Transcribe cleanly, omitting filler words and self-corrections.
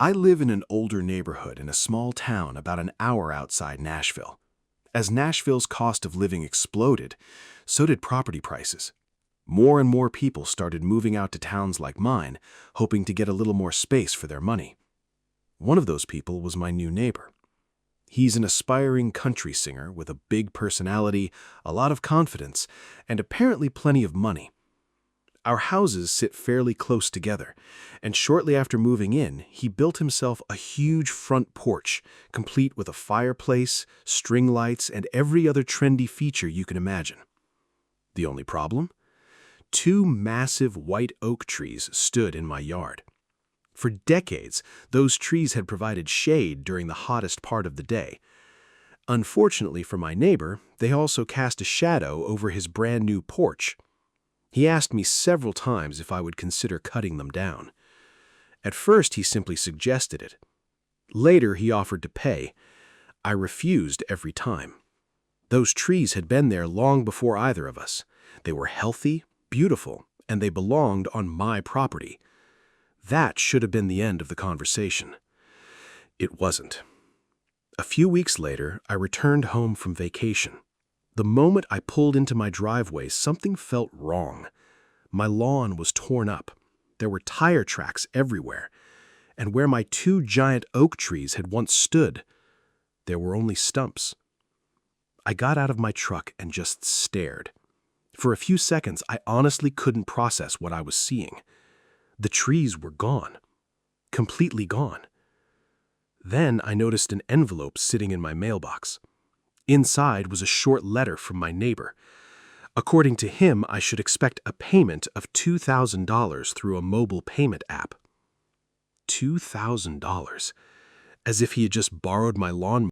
I live in an older neighborhood in a small town about an hour outside Nashville. As Nashville's cost of living exploded, so did property prices. More and more people started moving out to towns like mine, hoping to get a little more space for their money. One of those people was my new neighbor. He's an aspiring country singer with a big personality, a lot of confidence, and apparently plenty of money. Our houses sit fairly close together, and shortly after moving in, he built himself a huge front porch, complete with a fireplace, string lights, and every other trendy feature you can imagine. The only problem? Two massive white oak trees stood in my yard. For decades, those trees had provided shade during the hottest part of the day. Unfortunately for my neighbor, they also cast a shadow over his brand new porch. He asked me several times if I would consider cutting them down. At first, he simply suggested it. Later, he offered to pay. I refused every time. Those trees had been there long before either of us. They were healthy, beautiful, and they belonged on my property. That should have been the end of the conversation. It wasn't. A few weeks later, I returned home from vacation. The moment I pulled into my driveway, something felt wrong. My lawn was torn up. There were tire tracks everywhere. And where my two giant oak trees had once stood, there were only stumps. I got out of my truck and just stared. For a few seconds, I honestly couldn't process what I was seeing. The trees were gone. Completely gone. Then I noticed an envelope sitting in my mailbox. Inside was a short letter from my neighbor. According to him, I should expect a payment of $2,000 through a mobile payment app. $2,000. As if he had just borrowed my lawn